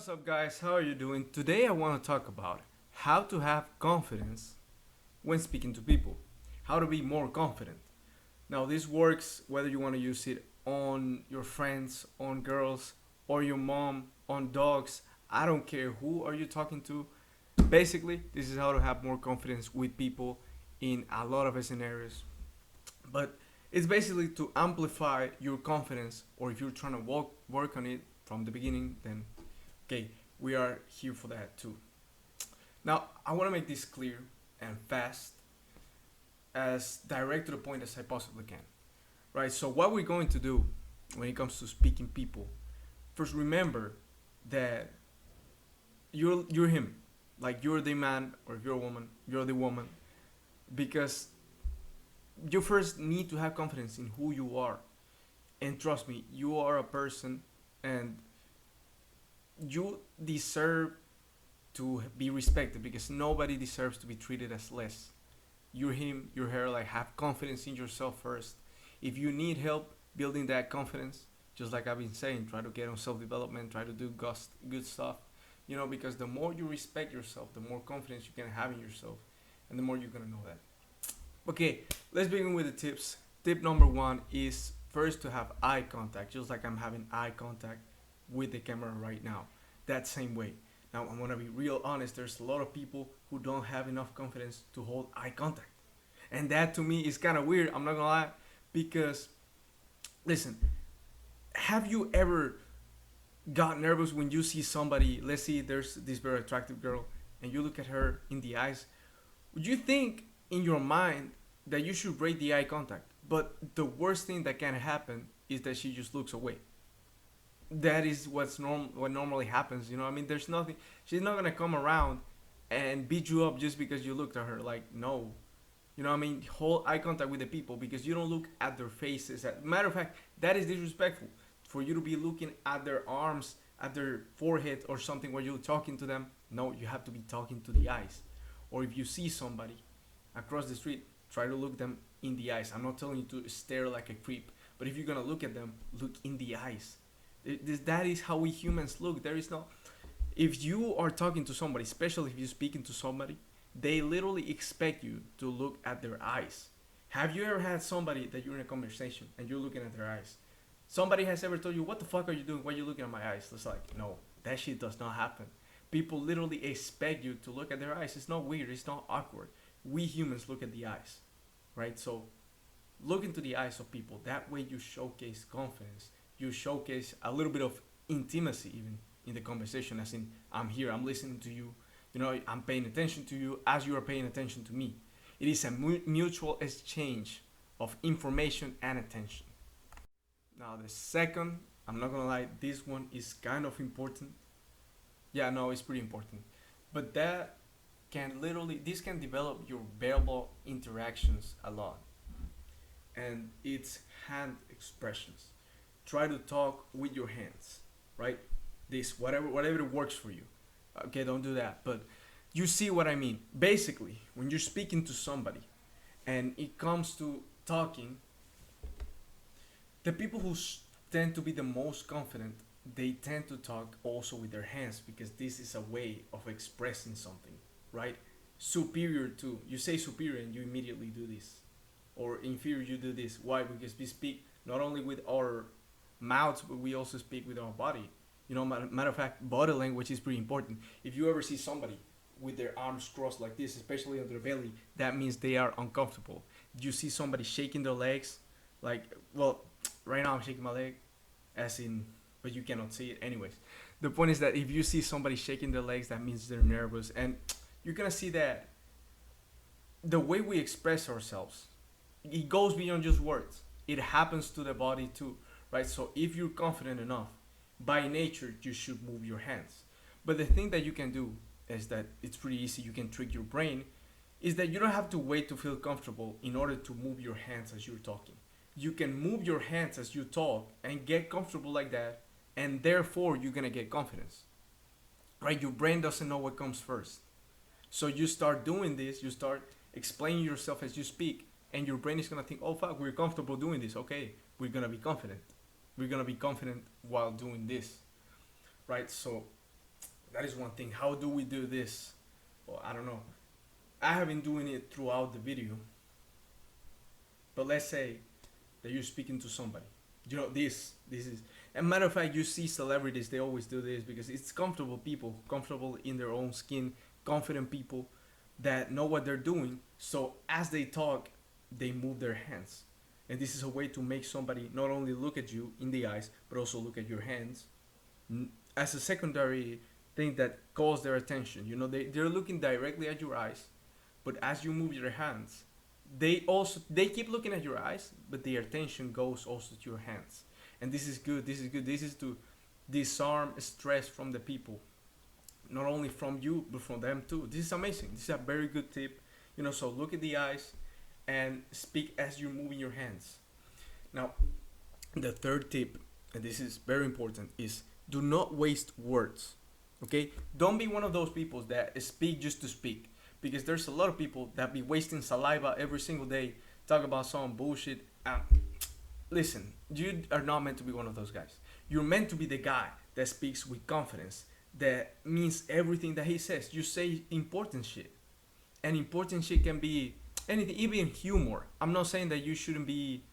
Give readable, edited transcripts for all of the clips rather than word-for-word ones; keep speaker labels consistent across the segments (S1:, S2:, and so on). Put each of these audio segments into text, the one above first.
S1: What's up, guys? How are you doing? Today, I want to talk about how to have confidence when speaking to people, how to be more confident. Now, this works whether you want to use it on your friends, on girls, or your mom, on dogs. I don't care who are you talking to. Basically, this is how to have more confidence with people in a lot of scenarios. But it's basically to amplify your confidence, or if you're trying to work on it from the beginning, then okay, we are here for that too. Now, I want to make this clear and fast, as direct to the point as I possibly can. Right? So, what we're going to do when it comes to speaking people, first remember that you're him. Like you're the man, or if you're a woman, you're the woman. Because you first need to have confidence in who you are. And trust me, you are a person, and you deserve to be respected, because nobody deserves to be treated as less. You're him, you're her. Like, have confidence in yourself first. If you need help building that confidence, just like I've been saying, try to get on self-development, try to do good stuff. Because the more you respect yourself, the more confidence you can have in yourself, and the more you're gonna know that. Okay, let's begin with the tips. Tip number one is first to have eye contact, just like I'm having eye contact with the camera right now. That same way. Now, I'm gonna be real honest. There's a lot of people who don't have enough confidence to hold eye contact, and that to me is kind of weird. I'm not gonna lie, because listen, have you ever got nervous when you see somebody? Let's see, there's this very attractive girl, and you look at her in the eyes. Would you think in your mind that you should break the eye contact? But the worst thing that can happen is that she just looks away. That is what normally happens. I mean, there's nothing. She's not gonna come around and beat you up just because you looked at her. Like, no. What I mean? Hold eye contact with the people, because you don't look at their faces. Matter of fact, that is disrespectful. For you to be looking at their arms, at their forehead or something while you're talking to them. No, you have to be talking to the eyes. Or if you see somebody across the street, try to look them in the eyes. I'm not telling you to stare like a creep, but if you're gonna look at them, look in the eyes. That is how we humans look. There is no. If you are talking to somebody, especially if you're speaking to somebody, they literally expect you to look at their eyes. Have you ever had somebody that you're in a conversation and you're looking at their eyes? Somebody has ever told you, "What the fuck are you doing? Why are you looking at my eyes?" It's like, no, that shit does not happen. People literally expect you to look at their eyes. It's not weird. It's not awkward. We humans look at the eyes, right? So look into the eyes of people. That way you showcase confidence. You showcase a little bit of intimacy even in the conversation, as in, I'm here, I'm listening to you. I'm paying attention to you as you are paying attention to me. It is a mutual exchange of information and attention. Now, the second, I'm not gonna lie, this one is kind of important. Yeah, no, it's pretty important. But this can develop your verbal interactions a lot. And it's hand expressions. Try to talk with your hands, right? This, whatever works for you. Okay, don't do that. But you see what I mean. Basically, when you're speaking to somebody and it comes to talking, the people who tend to be the most confident, they tend to talk also with their hands, because this is a way of expressing something, right? Superior to, you say superior and you immediately do this, or inferior, you do this. Why? Because we speak not only with our mouths, but we also speak with our body. Matter of fact, body language is pretty important. If you ever see somebody with their arms crossed like this, especially on their belly, that means they are uncomfortable. You see somebody shaking their legs, like, well, right now I'm shaking my leg, as in, but you cannot see it anyways. The point is that if you see somebody shaking their legs, that means they're nervous. And you're gonna see that the way we express ourselves, it goes beyond just words. It happens to the body too, right? So if you're confident enough, by nature, you should move your hands. But the thing that you can do is that it's pretty easy. You can trick your brain, is that you don't have to wait to feel comfortable in order to move your hands as you're talking. You can move your hands as you talk and get comfortable like that, and therefore you're gonna get confidence, right? Your brain doesn't know what comes first. So you start doing this, you start explaining yourself as you speak, and your brain is gonna think, oh fuck, we're comfortable doing this. Okay, we're gonna be confident. We're gonna be confident while doing this, right? So That is one thing. How do we do this? Well, I don't know. I have been doing it throughout the video, but let's say that you're speaking to somebody. You know, this is a matter of fact, you see celebrities, they always do this because it's comfortable people, comfortable in their own skin, confident people that know what they're doing. So as they talk, they move their hands. And this is a way to make somebody not only look at you in the eyes, but also look at your hands as a secondary thing that calls their attention. You know, they're looking directly at your eyes, but as you move your hands, they keep looking at your eyes, but their attention goes also to your hands. And this is good. This is good. This is to disarm stress from the people, not only from you but from them too. This is amazing. This is a very good tip. You know, so look at the eyes and speak as you're moving your hands. Now, the third tip, and this is very important, is do not waste words. Okay, don't be one of those people that speak just to speak, because there's a lot of people that be wasting saliva every single day, talk about some bullshit. Listen, you are not meant to be one of those guys. You're meant to be the guy that speaks with confidence, that means everything that he says. You say important shit, and important shit can be anything, even humor. I'm not saying that you shouldn't be.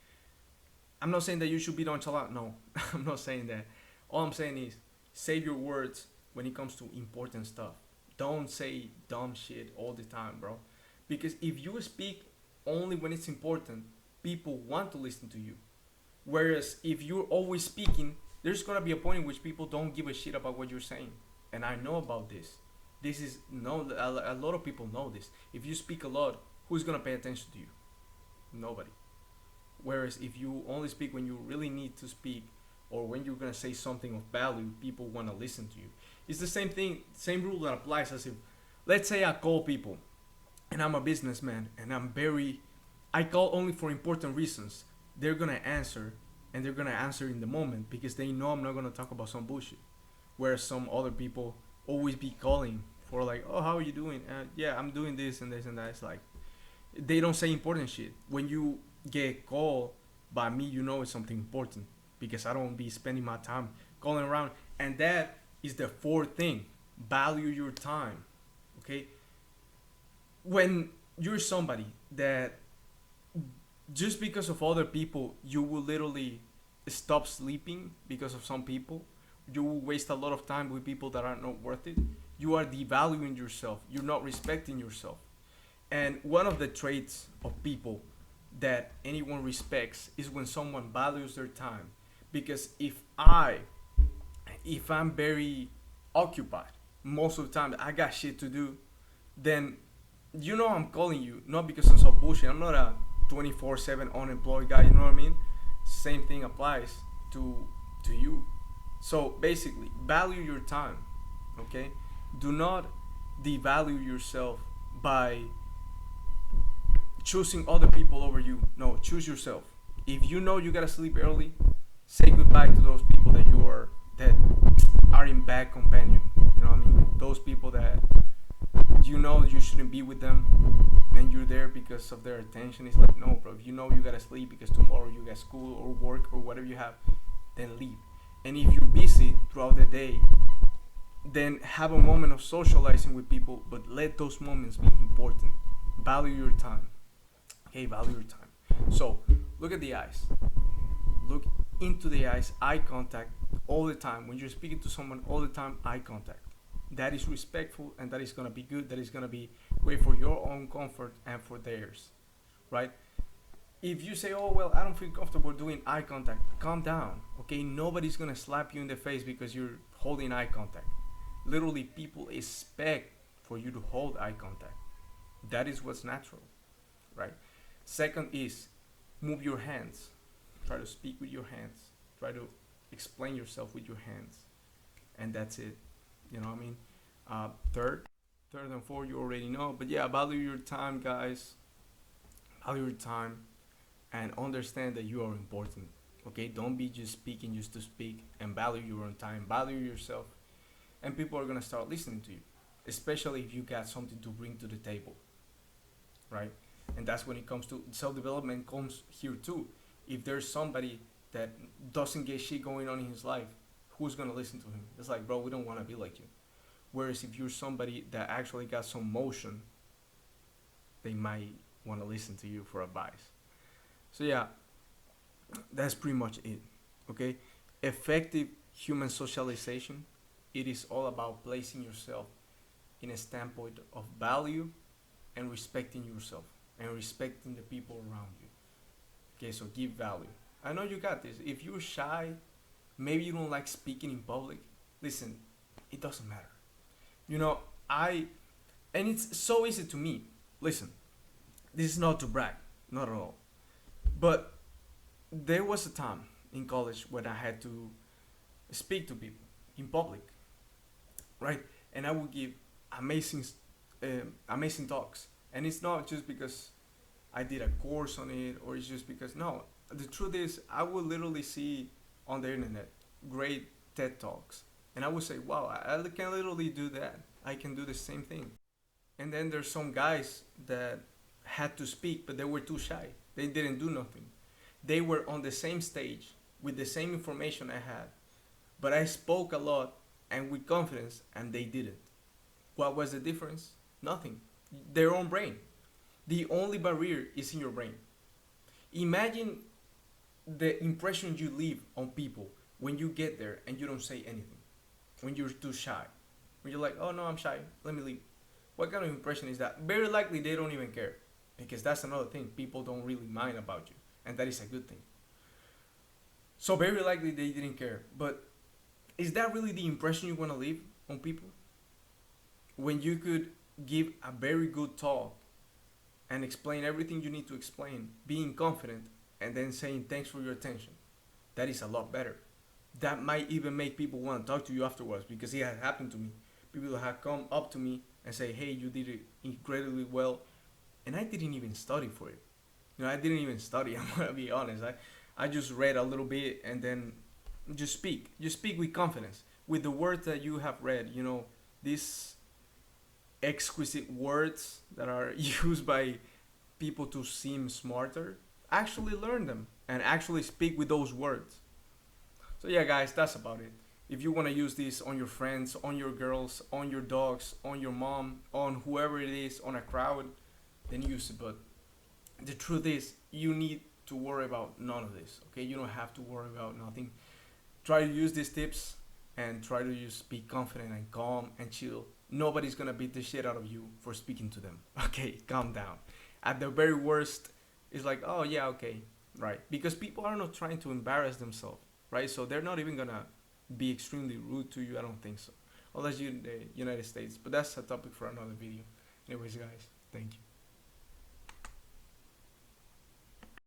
S1: I'm not saying that you should be nonchalant. No, I'm not saying that. All I'm saying is save your words when it comes to important stuff. Don't say dumb shit all the time, bro. Because if you speak only when it's important, people want to listen to you. Whereas if you're always speaking, there's gonna be a point in which people don't give a shit about what you're saying. And I know about this. This is no, a lot of people know this. If you speak a lot, who's gonna pay attention to you? Nobody. Whereas if you only speak when you really need to speak, or when you're gonna say something of value, people wanna listen to you. It's the same thing, same rule that applies as if, let's say I call people, and I'm a businessman, and I call only for important reasons. They're gonna answer, and they're gonna answer in the moment because they know I'm not gonna talk about some bullshit. Whereas some other people always be calling for like, oh, how are you doing? Yeah, I'm doing this and this and that. It's like they don't say important shit. When you get called by me, you know it's something important because I don't be spending my time calling around. And that is the fourth thing. Value your time. Okay? When you're somebody that just because of other people, you will literally stop sleeping because of some people. You will waste a lot of time with people that are not worth it. You are devaluing yourself. You're not respecting yourself. And one of the traits of people that anyone respects is when someone values their time. Because if I'm very occupied most of the time, I got shit to do, then you know I'm calling you not because I'm so bullshit. I'm not a 24/7 unemployed guy. You know what I mean? Same thing applies to you. So basically, value your time. Okay, do not devalue yourself by choosing other people over you. No, choose yourself. If you know you gotta sleep early, say goodbye to those people that are in bad companion. You know what I mean? Those people that you know you shouldn't be with them, and you're there because of their attention. It's like, no, bro. If you know you gotta sleep because tomorrow you got school or work or whatever you have, then leave. And if you're busy throughout the day, then have a moment of socializing with people, but let those moments be important. Value your time. Okay, value your time. So look at the eyes. Look into the eyes. Eye contact all the time. When you're speaking to someone all the time, eye contact. That is respectful, and that is gonna be good. That is gonna be great for your own comfort and for theirs, right? If you say, oh well, I don't feel comfortable doing eye contact, calm down. Okay, nobody's gonna slap you in the face because you're holding eye contact. Literally, people expect for you to hold eye contact. That is what's natural, right? Second is move your hands. Try to speak with your hands. Try to explain yourself with your hands, and that's it. You know what I mean? Third and fourth, you already know. But yeah, value your time, guys. Value your time, and understand that you are important. Okay, don't be just speaking just to speak, and value your own time. Value yourself, and people are gonna start listening to you, especially if you got something to bring to the table, right? And that's when it comes to self-development comes here too. If there's somebody that doesn't get shit going on in his life, who's gonna listen to him? It's like, bro, we don't want to be like you. Whereas if you're somebody that actually got some motion, they might want to listen to you for advice. So yeah, that's pretty much it. Okay, effective human socialization. It is all about placing yourself in a standpoint of value and respecting yourself and respecting the people around you. Okay, so give value. I know you got this. If you're shy, maybe you don't like speaking in public. Listen, it doesn't matter. You know, I and it's so easy to me. Listen, this is not to brag, not at all. But there was a time in college when I had to speak to people in public, right? And I would give amazing, amazing talks. And it's not just because I did a course on it, or it's just because no. The truth is, I would literally see on the internet great TED talks, and I would say, "Wow, I can literally do that. I can do the same thing." And then there's some guys that had to speak, but they were too shy. They didn't do nothing. They were on the same stage with the same information I had, but I spoke a lot and with confidence, and they didn't. What was the difference? Nothing. Their own brain. The only barrier is in your brain. Imagine the impression you leave on people when you get there and you don't say anything, when you're too shy, when you're like, oh no, I'm shy, let me leave. What kind of impression is that? Very likely they don't even care, because that's another thing. People don't really mind about you, and that is a good thing. So very likely they didn't care. But is that really the impression you want to leave on people? When you could give a very good talk and explain everything you need to explain, being confident, and then saying thanks for your attention. That is a lot better. That might even make people want to talk to you afterwards, because it has happened to me. People have come up to me and say, hey, you did it incredibly well. And I didn't even study for it. I didn't even study, I'm going to be honest. I just read a little bit and then just speak. Just speak with confidence. With the words that you have read, these exquisite words that are used by people to seem smarter, actually learn them and actually speak with those words. So yeah, guys, that's about it. If you want to use this on your friends, on your girls, on your dogs, on your mom, on whoever it is, on a crowd, then use it. But the truth is, you need to worry about none of this. Okay, you don't have to worry about nothing. Try to use these tips and try to just be confident and calm and chill. Nobody's gonna beat the shit out of you for speaking to them. Okay, calm down. At the very worst, it's like, oh yeah, okay, right. Because people are not trying to embarrass themselves, right? So they're not even gonna be extremely rude to you. I don't think so, unless you're in the United States. But that's a topic for another video. Anyways, guys, thank you.